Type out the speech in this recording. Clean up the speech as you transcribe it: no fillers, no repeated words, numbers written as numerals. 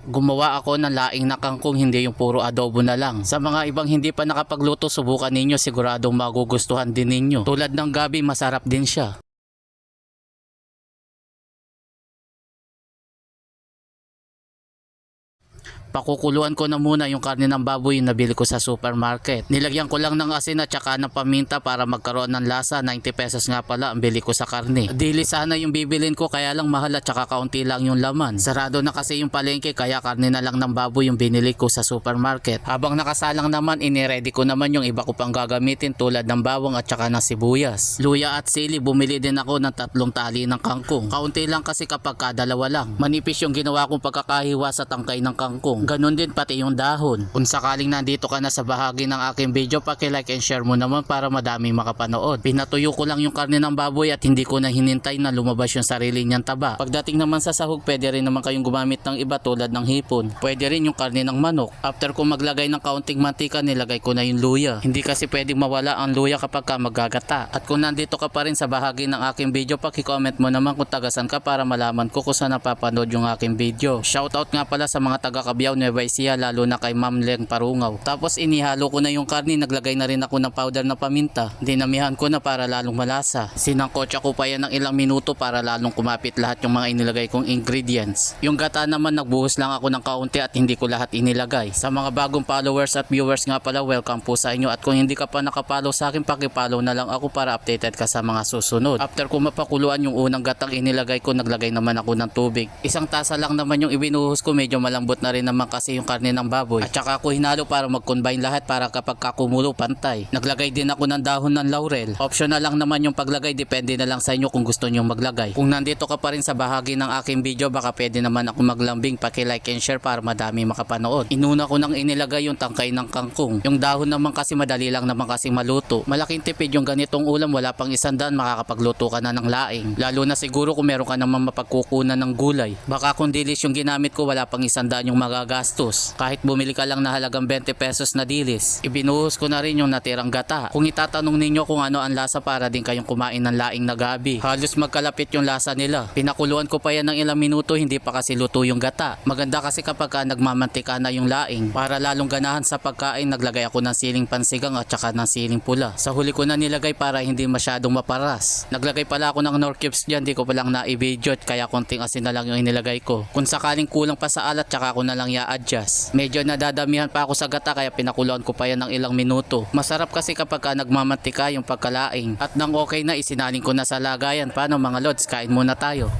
Gumawa ako ng laing na kangkong, hindi yung puro adobo na lang. Sa mga ibang hindi pa nakapagluto, subukan ninyo, siguradong magugustuhan din ninyo. Tulad ng gabi, masarap din siya. Pakukuluan ko na muna yung karne ng baboy na nabili ko sa supermarket. Nilagyan ko lang ng asin at saka ng paminta para magkaroon ng lasa. 90 pesos nga pala ang bili ko sa karne. Dili sana yung bibilin ko, kaya lang mahal at saka kaunti lang yung laman. Sarado na kasi yung palengke, kaya karne na lang ng baboy yung binili ko sa supermarket. Habang nakasalang naman, iniready ko naman yung iba ko pang gagamitin tulad ng bawang at saka ng sibuyas. Luya at sili, bumili din ako ng 3 tali ng kangkong. Kaunti lang kasi kapag kadalawa lang. Manipis yung ginawa kong pagkakahiwa sa tangkay ng kangkong. Ganon din pati yung dahon. Kung sakaling nandito ka na sa bahagi ng aking video, paki-like and share mo naman para madaming makapanood. Pinatuyo ko lang yung karne ng baboy at hindi ko na hinintay na lumabas yung sarili niyang taba. Pagdating naman sa sahog, pwede rin naman kayong gumamit ng iba tulad ng hipon. Pwede rin yung karne ng manok. After ko maglagay ng kaunting mantika, nilagay ko na yung luya. Hindi kasi pwedeng mawala ang luya kapag ka magagata. At kung nandito ka pa rin sa bahagi ng aking video, paki-comment mo naman kung tagasan ka para malaman ko kung saan napapanood yung aking video. Shoutout nga pala sa mga taga Cabiao, Nueva Ecija, lalo na kay Ma'am Leng Parungaw. Tapos inihalo ko na yung karne, naglagay na rin ako ng powder na paminta. Dinamihan ko na para lalong malasa. Sinangkotsa ko pa yan ng ilang minuto para lalong kumapit lahat yung mga inilagay kong ingredients. Yung gata naman, nagbuhos lang ako ng kaunti at hindi ko lahat inilagay. Sa mga bagong followers at viewers nga pala, welcome po sa inyo. At kung hindi ka pa nakapollow sa akin, paki-follow na lang ako para updated ka sa mga susunod. After ko mapakuluan yung unang gatang inilagay ko, naglagay naman ako ng tubig. Isang tasa lang naman yung ibinuhos ko, medyo malambot na rin naman kasi yung karne ng baboy. At saka ako hinalo para mag-combine lahat para kapag kakumulo pantay. Naglagay din ako ng dahon ng laurel. Optional lang naman yung paglagay, depende na lang sa inyo kung gusto nyo maglagay. Kung nandito ka pa rin sa bahagi ng aking video, baka pwede naman ako maglambing, paki-like and share para madami makapanood. Inuna ko nang inilagay yung tangkay ng kangkong. Yung dahon naman kasi madali lang naman kasi maluto. Malaking tipid yung ganitong ulam, wala pang 100 makakapagluto ka na ng laing. Lalo na siguro kung meron ka naman mapagkukunan ng gulay. Baka kung dilis yung ginamit ko, wala pang 100 yung magagastos. Kahit bumili ka lang na halagang 20 pesos na dilis, ibinuhos ko na rin yung natirang gata. Kung itatanong ninyo kung ano ang lasa, para din kayong kumain ng laing na gabi. Halos magkalapit yung lasa nila. Pinakuluan ko pa yan ng ilang minuto, hindi pa kasi luto yung gata. Maganda kasi kapag nagmamantika na yung laing. Para lalong ganahan sa pagkain, naglagay ako ng siling pansigang at saka ng siling pula. Sa huli ko na nilagay para hindi masyadong maparas. Naglagay pala ako ng Knorr cubes dyan, di ko palang na-i-video kaya konting asin na lang yung inilagay ko. Kung sakaling kulang pa sa alat, tsaka ko na lang i-adjust. Medyo nadadamihan pa ako sa gata kaya pinakuluan ko pa yan ng ilang minuto. Masarap kasi kapag nagmamantika yung pagkalaing. At nang okay na, isinaling ko na sa lagayan. Paano mga lods, kain muna tayo.